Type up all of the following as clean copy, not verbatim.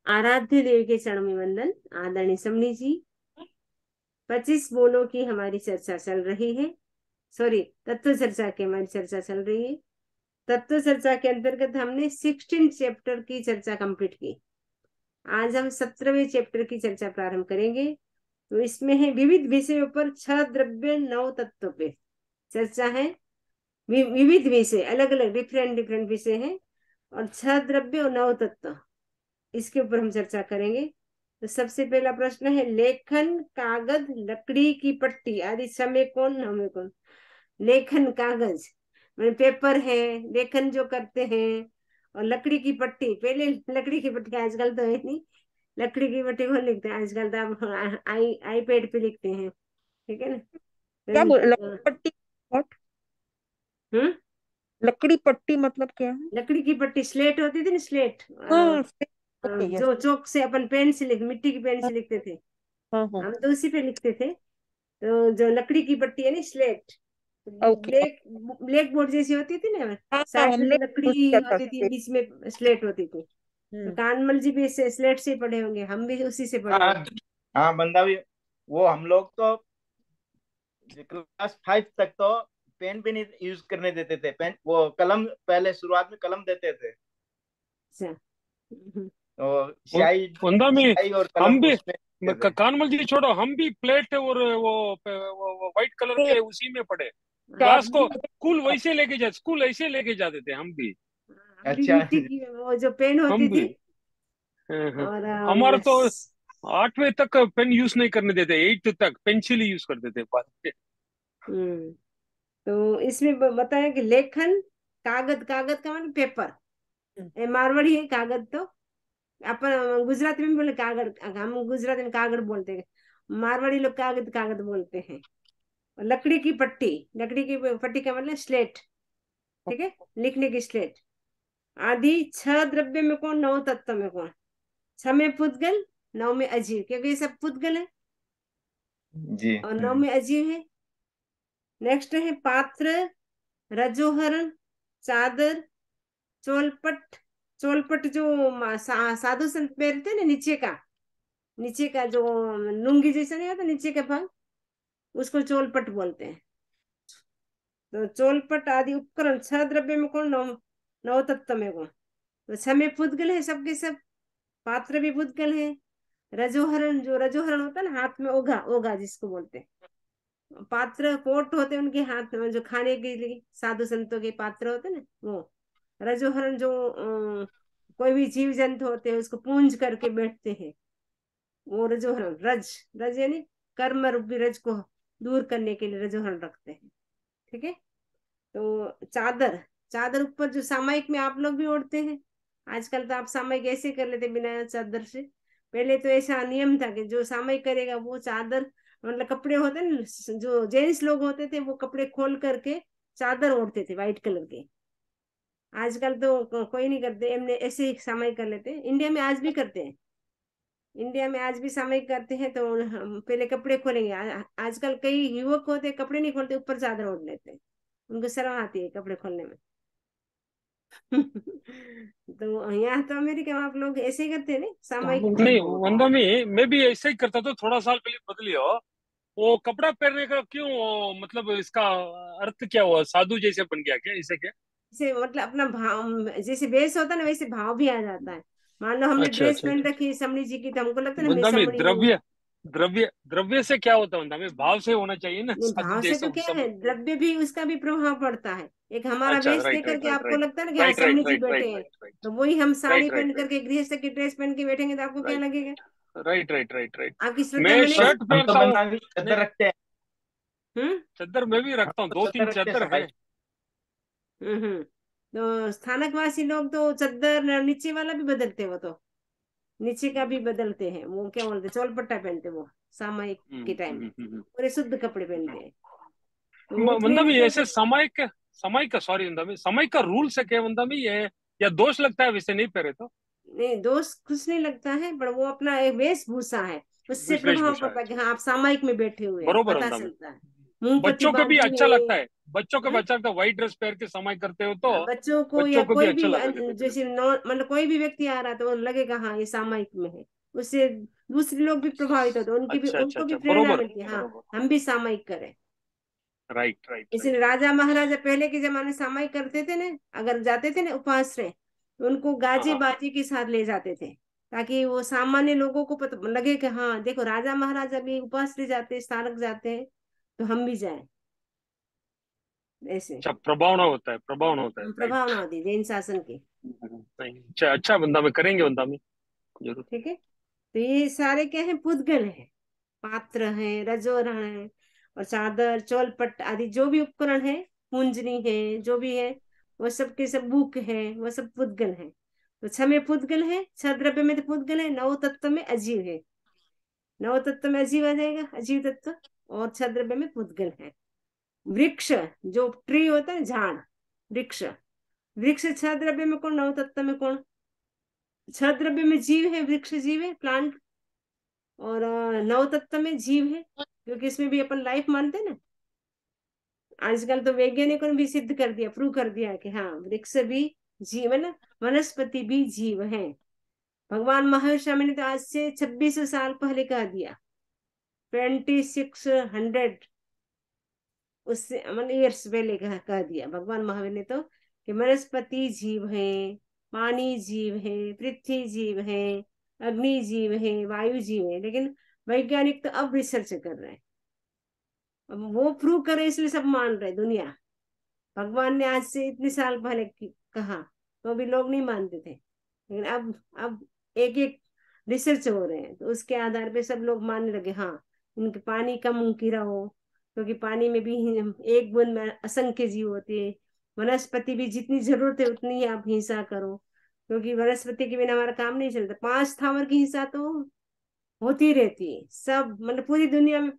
आराध्य देव के चरण में वंदन। आदरणीय समनी जी, 25 बोलों की हमारी चर्चा चल रही है। सॉरी, तत्व चर्चा की हमारी चर्चा चल रही है। तत्व चर्चा के अंतर्गत हमने 16 चैप्टर की चर्चा कंप्लीट की। आज हम 17वें चैप्टर की चर्चा प्रारंभ करेंगे। तो इसमें है विविध विषयों पर 6 द्रव्य 9 तत्व पे चर्चा है। विविध विषय, अलग अलग डिफरेंट डिफरेंट विषय हैं और 6 द्रव्य और 9 तत्व, इसके ऊपर हम चर्चा करेंगे। तो सबसे पहला प्रश्न है, लेखन, कागज, लकड़ी की पट्टी आदि समय कौन हमें कौन। लेखन, कागज मतलब पेपर है, लेखन जो करते हैं, और लकड़ी की पट्टी, पहले लकड़ी की पट्टी, आजकल तो है नहीं। लकड़ी की पट्टी कौन लिखते हैं आजकल, तो आप आईपैड पे लिखते हैं, ठीक है ना। क्या बोल, तो, लकड़ी पट्टी? व्हाट? हम्म लकड़ी पट्टी मतलब क्या है? लकड़ी की पट्टी स्लेट होती थी ना, स्लेट। हाँ, ओके, यस। जो चौक से अपन पेन से लिख, मिट्टी की पेन से लिखते थे, हाँ हाँ, हम तो उसी पे लिखते थे। तो जो लकड़ी की पट्टी है ना, slate, okay. Black black board जैसी होती थी ना, हाँ हाँ, साइड हमने में यूज लकड़ी किया था होती थी, स्लेट। बीच में स्लेट होती थी। तो हम्म। कानमल जी भी इससे स्लेट से ही पढ़े होंगे, हम भी उसी से पढ़े हाँ हैं। हाँ, बंदा भी। वो हम लोग तो क्लास 5 तक तो पेन भी नहीं यूज करने देते थे। पेन, वो कलम, पहले शुरुआत में कलम देते थे। अच्छा। हम्म। तो वन- स्याही वंदा में स्याही और कलम हम भी उसमें देते थे। कानमल जी छोड़ो, हम भी प्लेट और वो व्हाइट कलर तो के उसी में पढ़े। चार्ट क्लास हम को भी, स्कूल वैसे लेके जा स्कूल ऐसे लेके जाते थे हम भी। हम भी अच्छा। मिट्टी की वो जो पेन हम होती भी थी। हाँ, हाँ। और हमारा तो 8वीं तक पेन यूज नहीं करने देते, 8th तक पेंसिल ही यूज करते थे बाद में। हम्म तो इसमें बताया कि लेखन, कागज, कागज का मतलब पेपर, ये मारवाड़ी है कागज। तो अपन गुजराती में बोले कागज, हम गुजराती में कागज बोलते हैं, मारवाड़ी लोग कागज कागज बोलते हैं। और लकड़ी की पट्टी, लकड़ी की पट्टी का मतलब स्लेट, ठीक है, लिखने की स्लेट आदि। 6 द्रव्य में कौन, 9 तत्व में कौन। 6 में पुद्गल, 9 में अजीव, क्योंकि ये सब पुद्गल है जी। और 9 में अजीव है। नेक्स्ट है पात्र, रजोहरण, चादर, चोलपट। चोलपट जो साधु संत पहनते हैं ना, नीचे का, नीचे का जो लुंगी जैसा नहीं होता नीचे का भाग, उसको चोलपट बोलते हैं। तो चोलपट आदि उपकरण 6 द्रव्य में कौन, 9, 9 तत्व में कौन। तो 6 में पुद्गल है सबके सब, पात्र भी पुद्गल है। रजोहरण, जो रजोहरण होता है ना, हाथ में ओघा, ओघा जिसको बोलते हैं। पात्र कोट होते हैं उनके हाथ में, जो खाने के लिए साधु संतों के पात्र होते हैं ना, वो रजोहरण। जो कोई भी जीव जंतु होते हैं उसको पूंज करके बैठते हैं, वो रजोहरण। रज, रज यानी कर्म रूपी रज को दूर करने के लिए रजोहरण रखते हैं, ठीक है। तो चादर, चादर ऊपर जो सामयिक में आप लोग भी ओढ़ते हैं, आजकल तो आप सामयिक ऐसे कर लेते बिना चादर से। पहले तो ऐसा नियम था कि जो सामयिक करेगा वो चादर, मतलब कपड़े होते हैं ना, जो जेंट्स लोग होते थे वो कपड़े खोल करके चादर ओढ़ते थे व्हाइट कलर के। आजकल तो कोई नहीं करते, एमने ऐसे ही सामयिक कर लेते हैं। इंडिया में आज भी करते हैं, इंडिया में आज भी सामयिक करते हैं। तो हम पहले कपड़े खोलेंगे, आजकल कई युवक होते हैं कपड़े नहीं खोलते, ऊपर चादर ओढ़ लेते हैं, उनको शर्म आती है कपड़े खोलने में। तो यहाँ तो अमेरिका में आप लोग ऐसे ही करते हैं ना, सामयिक। नहीं, वंदा में मैं भी ऐसे ही करता था, थोड़ा साल पहले बदली हो। वो कपड़ा पहनने का क्यों, मतलब इसका अर्थ क्या हुआ, साधु जैसे बन गया क्या, इसे क्या? जैसे मतलब अपना भाव, जैसे वेश होता है ना वैसे भाव भी आ जाता है। मान लो हमने अच्छा ड्रेस अच्छा पहन अच्छा। रखी है समणी जी की, तो हमको लगता है ना मैं वंदा में समणी हूँ। द्रव्य, द्रव्य से क्या होता है वंदा में? भाव से होना चाहिए ना, नहीं, साधु भाव से जैसे तो उस क्या है, समय। द्रव्य भी, उसका भी प्रभाव पड़ता है। एक हमारा अच्छा, वेश राइट देख राइट करके राइट आपको राइट लगता है ना कि हाँ राइट समणी राइट जी राइट बैठे राइट हैं। राइट राइट तो वही हम साड़ी राइट पहन राइट राइट करके, गृहस्थ की ड्रेस पहन के बैठेंगे तो आपको क्या राइट लगेगा। Right right right right. आपकी श्रद्धा मैं बनेगी। शर्ट हम तो पहनता हूँ। बंदा भी नहीं, चादर रखते हैं। हम्म चादर मैं भी हम रखता हूँ, तो दो चादर तीन रखते हैं चादर है। सफाई। हम्म तो स्थानकवासी लोग तो चादर नीचे वाला भी बदलते हैं, वो तो नीचे का भी बदलते हैं, वो क्या बोलते हैं, चोलपट्टा पहनते हैं वो सामयिक के टाइम में, पूरे शुद्ध कपड़े पहनते हैं। तो उठने मतलब ये ऐसे बैठने समय का सॉरी, मतलब समय का रूल से क्या, मतलब ये या दोष लगता है वैसे नहीं पहरे तो? नहीं, दोस्त कुछ नहीं लगता है, पर वो अपना एक वेशभूषा है, उससे प्रभाव वेशभूषा है, पड़ता है कि अच्छा हाँ आप सामयिक में बैठे हुए हैं, बरोबर पता अंदा में। चलता है। मूंगफती बच्चों को भी बाजू अच्छा है। लगता है, बच्चों को भी हाँ? अच्छा लगता है, व्हाइट ड्रेस पहन के समय करते हो तो बच्चों को या बच्चों को भी कोई अच्छा भी लगेगा देखने में। जैसे मतलब कोई भी व्यक्ति आ रहा तो वो लगेगा हाँ ये सामायिक में है, उससे दूसरे लोग भी प्रभावित होते हैं, उनकी भी अच्छा अच्छा उनको भी अच्छा, प्रेरणा बरोबर मिलती है, हाँ बरोबर। हम भी सामायिक करें। राइट राइट इसलिए राइट। राजा महाराजा पहले के जमाने सामायिक करते थे ना, अगर जाते थे ना उपाश्रय तो उनको हाँ गाजे हाँ। बाजे के साथ ले जाते थे, ताकि वो सामान्य लोगों को पता लगे कि हाँ देखो राजा महाराजा भी उपाश्रय जाते हैं, स्थानक जाते हैं, तो हम भी जाएं। ऐसे अच्छा, प्रभावना होता है, प्रभावना होता है, प्रभावना राइट। होती है जैन शासन की। नहीं, अच्छा अच्छा, बंदा में करेंगे, बंदा में जरूर। ठीक है, तो ये सारे क्या है, पुद्गल है, पात्र है, रजोरण है, और चादर चौलपट आदि जो भी उपकरण है, पूंजनी है, जो भी है वो सब के सब बुक है, वो सब पुद्गल है। तो छह में पुद्गल है, छह द्रव्य में तो पुद्गल है, नौ तत्व में अजीव है, नौ तत्व में अजीव आ जाएगा, अजीव तत्व, और छह द्रव्य में पुद्गल है। वृक्ष, जो ट्री होता है झाड़, वृक्ष, वृक्ष छह द्रव्य में कौन, नौ तत्व में कौन, छह द्रव्य में जीव है, वृक्ष जीव है, प्लांट, और नौ तत्व में जीव है, क्योंकि इसमें भी अपन लाइफ मानते हैं ना। आजकल तो वैज्ञानिकों ने भी सिद्ध कर दिया, प्रूव कर दिया कि हाँ वृक्ष भी जीव है ना, वनस्पति भी जीव है। भगवान महावीर स्वामी ने तो आज से 2600 साल पहले कह दिया, 2600, उससे मतलब ईयर्स पहले कह दिया भगवान महावीर ने तो, कि वनस्पति जीव है, पानी जीव है, पृथ्वी जीव है, अग्नि जीव है, वायु जीव है। लेकिन वैज्ञानिक तो अब रिसर्च कर रहे हैं, अब वो प्रूव करे इसलिए सब मान रहे दुनिया। भगवान ने आज से इतने साल पहले कहा तो भी लोग नहीं मानते थे, लेकिन अब एक एक रिसर्च हो रहे हैं, तो उसके आधार पे सब लोग मानने लगे हाँ इनके पानी कम गिरा हो, क्योंकि पानी में भी एक बूंद में असंख्य जीव होते हैं। वनस्पति भी जितनी जरूरत है उतनी ही आप हिंसा करो, क्योंकि वनस्पति के बिना हमारा काम नहीं चलता। 5 स्थावर की हिंसा तो होती रहती है, सब मतलब पूरी दुनिया में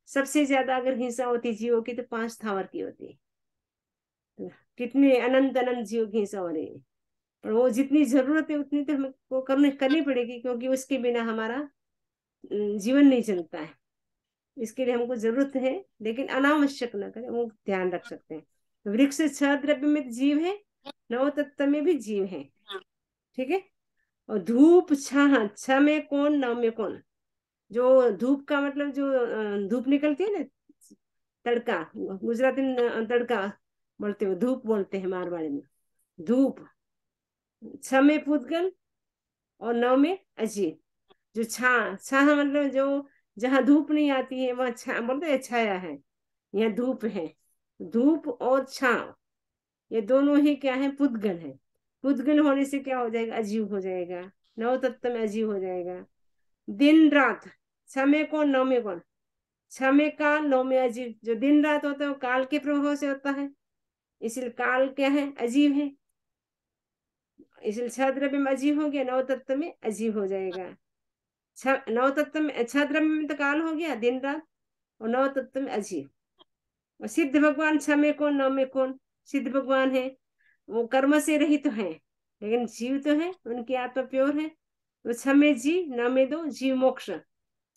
सबसे ज्यादा अगर हिंसा होती जीवों की तो 5 स्थावर की होती है। कितने अनंत अनंत जीव की हिंसा हो रही है, और वो जितनी जरूरत है उतनी तो हमें को करनी पड़ेगी, क्योंकि उसके बिना हमारा जीवन नहीं चलता है। इसके लिए हमको जरूरत है, लेकिन अनावश्यक ना करें, वो ध्यान रख सकते हैं। तो वृक्ष छह द्रव्य में जीव है, नौ तत्व में भी जीव है। ठीक है, और धूप छह, छह में कौन, नौ में कौन। जो धूप का मतलब जो धूप निकलती है ना, तड़का, गुजराती में तड़का बोलते हो, धूप बोलते हैं मारवाड़ी में, धूप। छह में पूतगल और नौ में अजीत। जो छा छाह मतलब जो जहाँ धूप नहीं आती है वह छा बोलते हैं, छाया है, यहाँ धूप है। धूप और छाव ये दोनों ही क्या है, पुद्गल है। पुद्गल होने से क्या हो जाएगा, अजीव हो जाएगा, नव तत्व में अजीव हो जाएगा। दिन रात, छह में कौन, नौ में कौन, छह में काल, नौ में अजीव। जो दिन रात होता है वो काल के प्रभाव से होता है, इसलिए काल क्या है, अजीव है, इसलिए छह द्रव्य में अजीव हो गया, नौ तत्व में अजीव हो जाएगा। छह नौ तत्व में, छह द्रव्य में तो काल हो गया दिन रात, और नौ तत्व में अजीव। और सिद्ध भगवान छह में कौन, नौ में कौन, सिद्ध भगवान है, वो कर्म से रहित तो है, लेकिन जीव तो है, उनकी आत्मा प्योर है। वो छह में जी, नौ में दो जीव मोक्ष।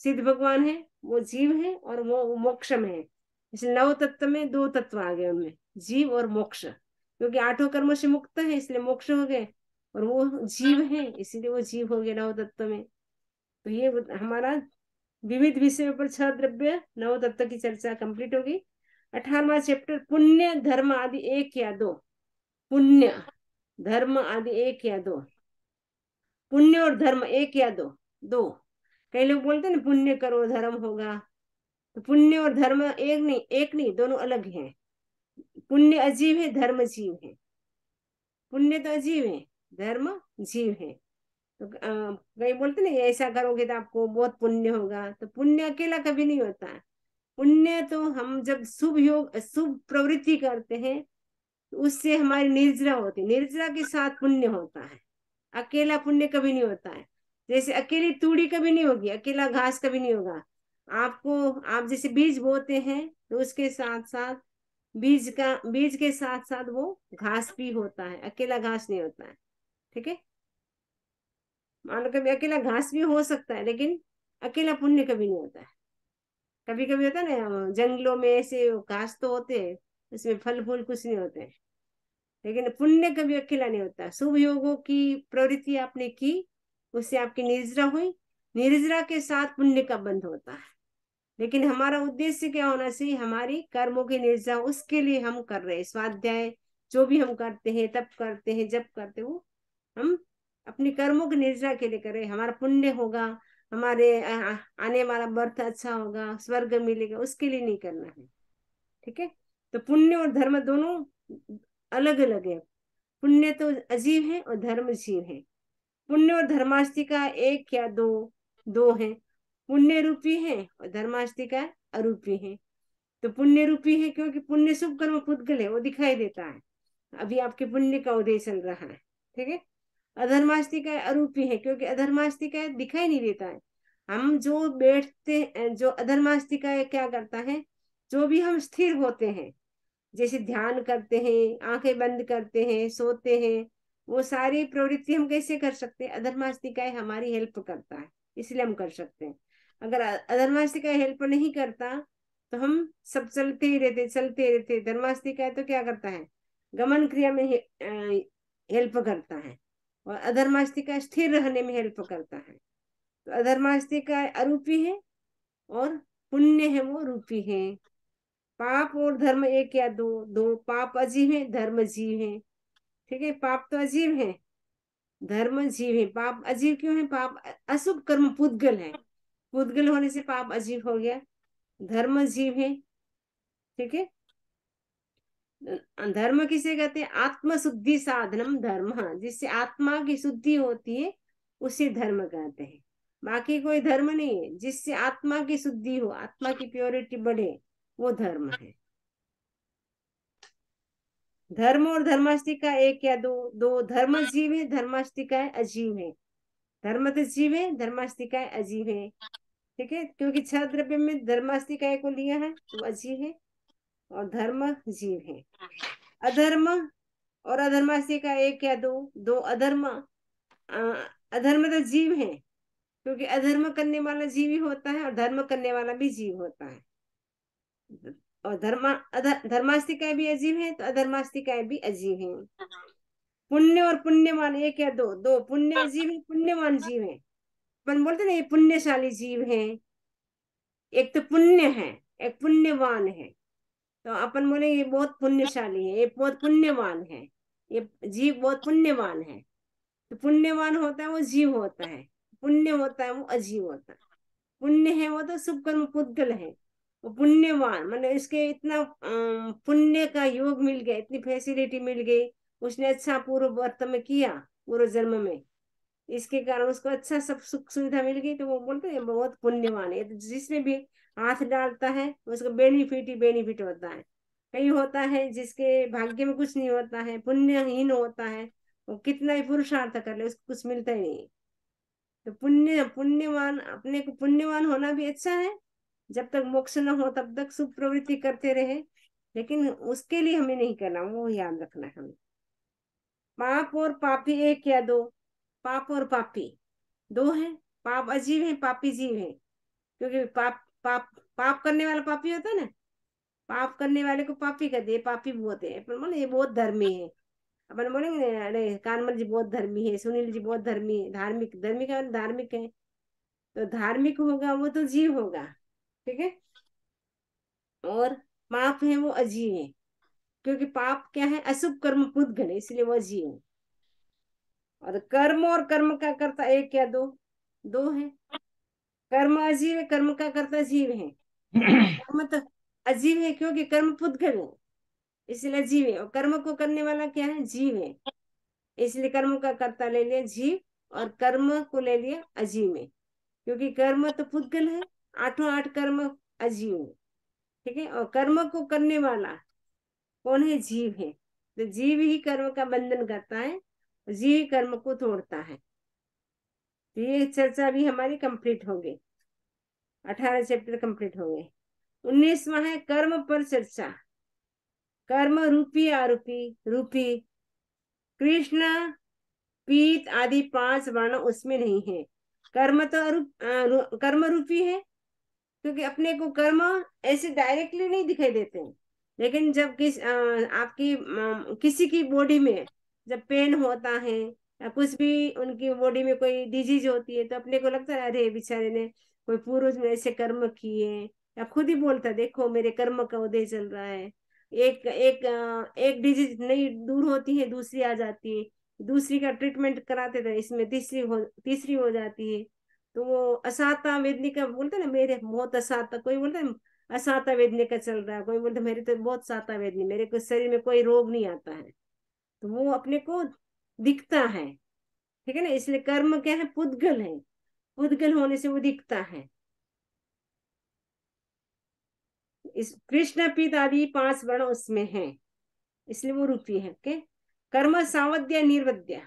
सिद्ध भगवान है, वो जीव है और वो मोक्ष में है। इसलिए नव तत्व में दो तत्व आ गए उनमें, जीव और मोक्ष, क्योंकि आठों कर्मों से मुक्त है इसलिए मोक्ष हो गए, और वो जीव है इसीलिए वो जीव हो गए नव तत्व में। तो ये हमारा विविध विषयों पर छह द्रव्य नव तत्व की चर्चा कंप्लीट होगी। 18वां चैप्टर, पुण्य धर्म आदि एक या दो। पुण्य धर्म आदि एक या दो, पुण्य और धर्म एक या दो, दो। कई लोग बोलते हैं ना पुण्य करो धर्म होगा, तो पुण्य और धर्म एक नहीं दोनों अलग हैं। पुण्य अजीव है, धर्म जीव है। पुण्य तो अजीव है, धर्म जीव है। तो कई बोलते ना ऐसा करोगे तो आपको बहुत पुण्य होगा, तो पुण्य अकेला कभी नहीं होता है। पुण्य तो हम जब शुभ योग शुभ प्रवृत्ति करते हैं तो उससे हमारी निर्जरा होती है, निर्जरा के साथ पुण्य होता है, अकेला पुण्य कभी नहीं होता है। जैसे अकेली तूड़ी कभी नहीं होगी, अकेला घास कभी नहीं होगा। आपको आप जैसे बीज बोते हैं तो उसके साथ साथ बीज के साथ साथ वो घास भी होता है, अकेला घास नहीं होता है। ठीक है, मान लो कभी अकेला घास भी हो सकता है, लेकिन अकेला पुण्य कभी नहीं होता है। कभी कभी होता है ना जंगलों में ऐसे घास तो होते हैं, उसमें फल फूल कुछ नहीं होते, लेकिन पुण्य कभी अकेला नहीं होता। शुभ योगों की प्रवृत्ति आपने की, उससे आपकी निर्जरा हुई, निर्जरा के साथ पुण्य का बंध होता है। लेकिन हमारा उद्देश्य क्या होना चाहिए, हमारी कर्मों की निर्जरा, उसके लिए हम कर रहे हैं स्वाध्याय, जो भी हम करते हैं, तप करते हैं, जप करते हैं, वो हम अपनी कर्मों की निर्जरा के लिए कर रहे हैं। हमारा पुण्य होगा, हमारे आने वाला बर्थ अच्छा होगा, स्वर्ग मिलेगा, उसके लिए नहीं करना है। ठीक है, तो पुण्य और धर्म दोनों अलग अलग है। पुण्य तो अजीब है और धर्म जीव है। पुण्य और धर्मास्तिका एक या दो, दो है। पुण्य रूपी है और धर्मास्तिका अरूपी है। तो पुण्य रूपी है क्योंकि पुण्य शुभ कर्म पुद्गल है, वो दिखाई देता है, अभी आपके पुण्य का उदय चल रहा है। ठीक है, अधर्मास्तिका अरूपी है क्योंकि अधर्मास्तिका दिखाई नहीं देता है। हम जो बैठते, जो अधर्मास्तिका क्या करता है, जो भी हम स्थिर होते हैं, जैसे ध्यान करते हैं, आंखें बंद करते हैं, सोते हैं, वो सारी प्रवृत्ति हम कैसे कर सकते हैं, अधर्मास्तिकाय हमारी हेल्प करता है, इसलिए हम कर सकते हैं। अगर अधर्मास्तिकाय हेल्प नहीं करता तो हम सब चलते ही रहते, चलते रहते। धर्मास्तिकाय तो क्या करता है, गमन क्रिया में हेल्प करता है, और अधर्मास्तिकाय स्थिर रहने में हेल्प करता है। तो अधर्मास्तिकाय अरूपी है और पुण्य है वो रूपी है। पाप और धर्म एक या दो, दो। पाप अजीब है, धर्म जीव है। ठीक है, पाप तो अजीब है, धर्म जीव है। पाप अजीब क्यों है, पाप अशुभ कर्म पुद्गल है, पुद्गल होने से पाप अजीब हो गया। धर्म जीव है। ठीक है, धर्म किसे कहते हैं, आत्म शुद्धि साधनम धर्म, जिससे आत्मा की शुद्धि होती है उसे धर्म कहते हैं। बाकी कोई धर्म नहीं है, जिससे आत्मा की शुद्धि हो, आत्मा की प्योरिटी बढ़े, वो धर्म है। धर्म और धर्मास्तिका एक या दो, दो। धर्म जीव है, धर्मास्तिकाएं अजीव है। धर्म तो जीव है, धर्मास्तिकाएं अजीव है। ठीक है, क्योंकि 6 द्रव्य में धर्मास्तिकाएं को लिया है तो अजीव है, और धर्म जीव है। अधर्म और अधर्मास्तिका एक या दो, दो। अधर्म, अधर्म तो जीव है, क्योंकि अधर्म करने वाला जीव ही होता है और धर्म करने वाला भी जीव होता है। और धर्मास्तिकाएं भी अजीब है तो अधर्मास्तिकाएं भी अजीब है। पुण्य और पुण्यवान एक या दो, दो। पुण्य अजीब है, पुण्यवान जीव है। अपन बोलते ना ये पुण्यशाली जीव है, एक तो पुण्य है, एक पुण्यवान है। तो अपन बोले ये बहुत पुण्यशाली है, ये बहुत पुण्यवान है, ये जीव बहुत पुण्यवान है। तो पुण्यवान होता है वो जीव होता है, पुण्य होता है वो अजीव होता है। पुण्य है वो तो शुभ कर्म पुद्गल है, वो पुण्यवान मतलब इसके इतना पुण्य का योग मिल गया, इतनी फैसिलिटी मिल गई, उसने अच्छा पूर्व वर्त में किया, पूर्व जन्म में, इसके कारण उसको अच्छा सब सुख सुविधा मिल गई, तो वो बोलते हैं बहुत पुण्यवान है। तो जिसमें भी हाथ डालता है उसको बेनिफिट ही बेनिफिट होता है। कहीं होता है जिसके भाग्य में कुछ नहीं होता है, पुण्यहीन होता है, वो कितना ही पुरुषार्थ कर ले उसको कुछ मिलता ही नहीं। तो पुण्यवान, अपने को पुण्यवान होना भी अच्छा है, जब तक मोक्ष न हो तब तक शुभ प्रवृत्ति करते रहे, लेकिन उसके लिए हमें नहीं करना, वो याद रखना है हमें। पाप और पापी एक या दो, पाप और पापी दो है। पाप अजीव है, पापी जीव है, क्योंकि पाप पाप पाप करने वाला पापी होता है ना, पाप करने वाले को पापी कहते हैं, पापी बोलते हैं। अपन बोले ये बहुत धर्मी है, अपन बोलेंगे अरे कानमल जी बहुत धर्मी है, सुनील जी बहुत धर्मी है, धार्मिक, धार्मिक है, धार्मिक है। तो धार्मिक होगा वो तो जीव होगा। ठीक है, और पाप है वो अजीव है, क्योंकि पाप क्या है, अशुभ कर्म पुद्गल है, इसलिए वो अजीव है। और कर्म और कर्म का कर्ता एक या दो, दो है। कर्म अजीव है, कर्म का कर्ता जीव है। कर्म तो अजीव है क्योंकि कर्म पुद्गल है, इसलिए अजीव है। और कर्म को करने वाला क्या है, जीव है, इसलिए कर्म का कर्ता ले लिया जीव, और कर्म को ले लिया अजीव में, क्योंकि कर्म तो पुद्गल है, आठों आठ कर्म अजीव है। ठीक है, और कर्म को करने वाला कौन है, जीव है। तो जीव ही कर्म का बंधन करता है, जीव ही कर्म को तोड़ता है। तो ये चर्चा भी हमारी कंप्लीट हो गई, 18 चैप्टर कंप्लीट हो गए। 19वां है कर्म पर चर्चा। कर्म रूपी आरूपी रूपी, कृष्ण पीत आदि 5 वर्ण उसमें नहीं है। कर्म तो कर्म रूपी है, क्योंकि अपने को कर्म ऐसे डायरेक्टली नहीं दिखाई देते हैं, लेकिन जब आपकी किसी की बॉडी में जब पेन होता है या कुछ भी उनकी बॉडी में कोई डिजीज होती है, तो अपने को लगता है अरे बेचारे ने कोई पूर्वज में ऐसे कर्म किए, या खुद ही बोलता है देखो मेरे कर्म का उदय चल रहा है। एक डिजीज नहीं दूर होती है, दूसरी आ जाती है, दूसरी का ट्रीटमेंट कराते थे, इसमें तीसरी हो जाती है। तो वो असाता वेदनी का बोलते ना, मेरे बहुत असाता, कोई बोलता है असाता वेदनी का चल रहा है, कोई बोलता मेरे तो बहुत साता वेदनी, मेरे को शरीर में कोई रोग नहीं आता है। तो वो अपने को दिखता है, ठीक है ना। इसलिए कर्म क्या है, पुद्गल है, पुद्गल होने से वो दिखता है। इस कृष्ण पीत आदि 5 वर्ण उसमें है, इसलिए वो रूपी है। के कर्म सावध्य निर्वध्य,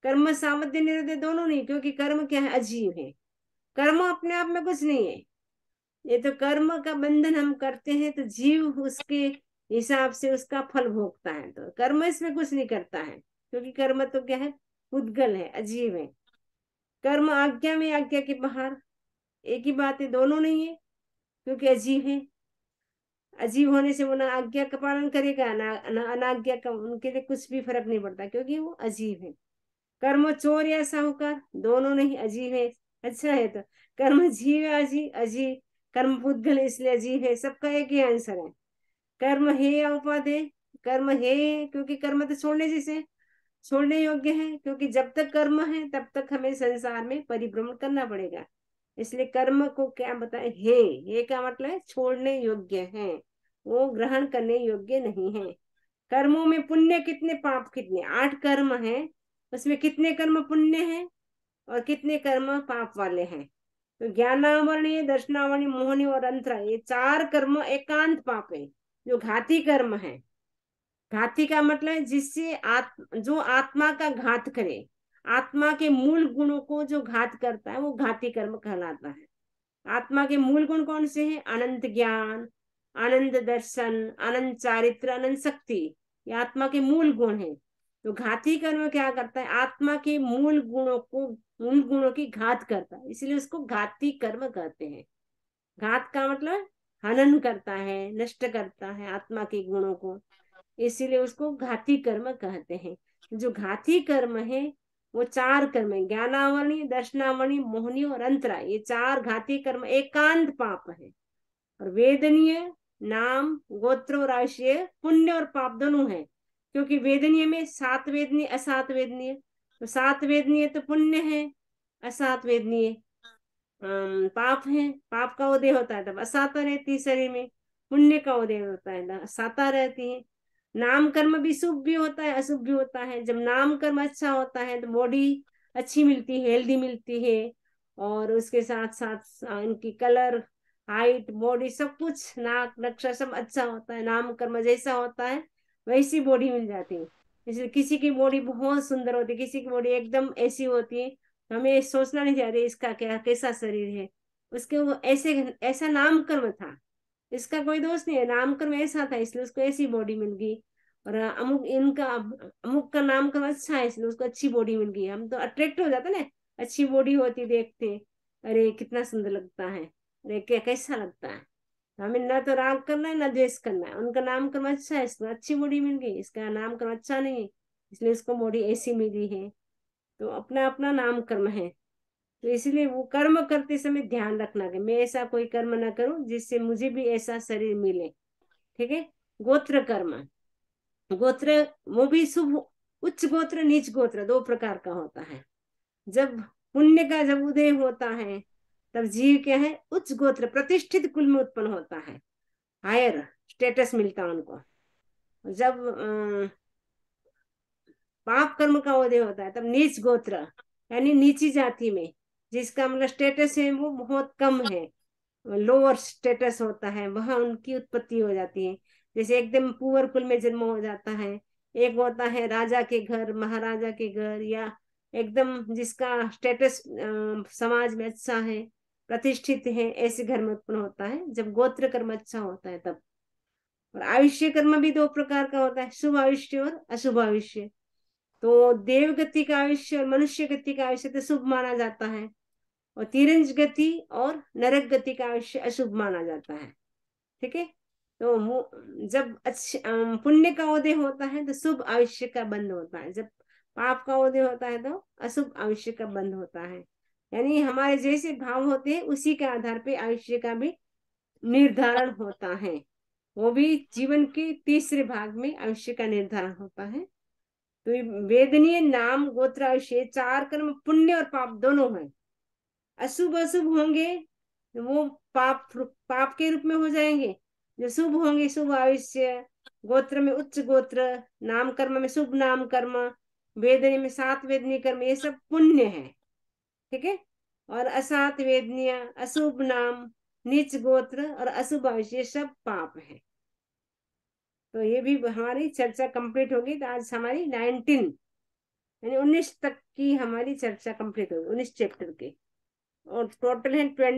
कर्म सावध्य निर्वध्य दोनों नहीं, क्योंकि कर्म क्या है, अजीव है। कर्म अपने आप में कुछ नहीं है, ये तो कर्म का बंधन हम करते हैं, तो जीव उसके हिसाब से उसका फल भोगता है, तो कर्म इसमें कुछ नहीं करता है, क्योंकि कर्म तो क्या है, पुद्गल है, अजीव है। कर्म आज्ञा में आज्ञा के बाहर, एक ही बात है, दोनों नहीं है, क्योंकि अजीव है। अजीव होने से वो ना आज्ञा का पालन करेगा ना अनाज्ञा का, उनके लिए कुछ भी फर्क नहीं पड़ता, क्योंकि वो अजीव है। कर्म चोर या साहूकार, दोनों नहीं, अजीब है। अच्छा है, तो कर्म जीव है, अजीब अजीब, कर्म पुद्गल इसलिए अजीब है, सबका एक ही आंसर है। कर्म है या उपादेय, कर्म है क्योंकि कर्म तो छोड़ने जैसे, छोड़ने योग्य है, क्योंकि जब तक कर्म है तब तक हमें संसार में परिभ्रमण करना पड़ेगा। इसलिए कर्म को क्या बताए, हे का मतलब है छोड़ने योग्य है, वो ग्रहण करने योग्य नहीं है। कर्मों में पुण्य कितने, पाप कितने, 8 कर्म है, उसमें कितने कर्म पुण्य हैं और कितने कर्म पाप वाले हैं। तो ज्ञानावरणीय, दर्शनावरणीय, मोहनी और अंतरा, ये 4 कर्म एकांत पाप है, जो घाती कर्म है। घाती का मतलब है जिससे जो आत्मा का घात करे, आत्मा के मूल गुणों को जो घात करता है, वो घाती कर्म कहलाता है। आत्मा के मूल गुण कौन से हैं, अनंत ज्ञान, अनंत दर्शन, अनंत चारित्र, अनंत शक्ति, ये आत्मा के मूल गुण हैं। तो घाती कर्म क्या करता है, आत्मा के मूल गुणों की घात करता है, इसलिए उसको घाती कर्म कहते हैं। घात का मतलब हनन करता है, नष्ट करता है आत्मा के गुणों को, इसीलिए उसको घाती कर्म कहते हैं। जो घाती कर्म है वो 4 कर्म है, ज्ञानावरणी, दर्शनावरणी, मोहनी और अंतरा, ये 4 घाती कर्म एकांत पाप है। और वेदनीय, नाम, गोत्र और आश्रय, पुण्य और पाप दोनों है, क्योंकि वेदनीय में 7 वेदनीय, असात वेदनीय, तो 7 वेदनीय तो पुण्य है, असात वेदनीय पाप है। पाप का उदय होता है तब असाता रहती है शरीर में, पुण्य का उदय होता है साता रहती है। नाम कर्म भी शुभ भी होता है, अशुभ भी होता है। जब नाम कर्म अच्छा होता है तो बॉडी अच्छी मिलती है, हेल्दी मिलती है, और उसके साथ साथ इनकी कलर, हाइट, बॉडी, सब कुछ, नाक नक्शा सब अच्छा होता है। नाम कर्म जैसा होता है वैसी बॉडी मिल जाती है। इसलिए किसी की बॉडी बहुत सुंदर होती है, किसी की बॉडी एकदम ऐसी होती है, हमें सोचना नहीं चाहिए इसका क्या कैसा शरीर है, उसके वो ऐसे ऐसा नामकर्म था, इसका कोई दोष नहीं है, नामकर्म ऐसा था इसलिए उसको ऐसी बॉडी मिल गई। और अमुक का नामकर्म अच्छा है इसलिए उसको अच्छी बॉडी मिल गई। हम तो अट्रैक्ट हो जाते ना, अच्छी बॉडी होती देखते, अरे कितना सुंदर लगता है, अरे क्या कैसा लगता है। हमें ना तो राग करना है ना द्वेष करना है, उनका नामकर्म अच्छा है, इसको अच्छी बॉडी मिल गई, इसका नामकर्म अच्छा नहीं है इसलिए इसको बॉडी ऐसी मिली है। तो अपना अपना नाम कर्म है, तो इसलिए वो कर्म करते समय ध्यान रखना कि मैं ऐसा कोई कर्म ना करूं जिससे मुझे भी ऐसा शरीर मिले, ठीक है। गोत्र कर्म, गोत्र वो भी शुभ, उच्च गोत्र नीच गोत्र 2 प्रकार का होता है। जब पुण्य का जब उदय होता है तब जीव क्या है, उच्च गोत्र प्रतिष्ठित कुल में उत्पन्न होता है, हायर स्टेटस मिलता है उनको। जब पाप कर्म का उदय होता है तब नीच गोत्र, यानी नीची जाति में, जिसका मतलब स्टेटस है वो बहुत कम है, लोअर स्टेटस होता है, वहां उनकी उत्पत्ति हो जाती है। जैसे एकदम पुअर कुल में जन्म हो जाता है, एक होता है राजा के घर, महाराजा के घर, या एकदम जिसका स्टेटस समाज में अच्छा है, प्रतिष्ठित है, ऐसे घर में उत्पन्न होता है जब गोत्र कर्म अच्छा होता है तब। और आयुष्य कर्म भी 2 प्रकार का होता है, शुभ आयुष्य और अशुभ आयुष्य। तो देव गति का आयुष्य और मनुष्य गति का आयुष्य तो शुभ माना जाता है, और तिरंज गति और नरक गति का आयुष्य अशुभ माना जाता है। ठीक है, तो वो जब पुण्य का उदय होता है तो शुभ आयुष्य का बंध होता है, जब पाप का उदय होता है तो अशुभ आयुष्य का बंध होता है। यानी हमारे जैसे भाव होते हैं उसी के आधार पे आयुष्य का भी निर्धारण होता है। वो भी जीवन के तीसरे भाग में आयुष्य का निर्धारण होता है। तो वेदनीय नाम गोत्र आयुष्य 4 कर्म पुण्य और पाप दोनों है। अशुभ अशुभ होंगे वो पाप पाप के रूप में हो जाएंगे, जो शुभ होंगे शुभ आयुष्य, गोत्र में उच्च गोत्र, नाम कर्म में शुभ नाम कर्म, वेदनीय में 7 वेदनीय कर्म, ये सब पुण्य है। ठीक है, और असात वेदनीय, अशुभ नाम, नीच गोत्र और अशुभ आयुष्य, ये सब पाप है। तो ये भी हमारी चर्चा कंप्लीट होगी। तो आज हमारी 19 यानी 19 तक की हमारी चर्चा कंप्लीट होगी, 19 चैप्टर के, और टोटल है 20।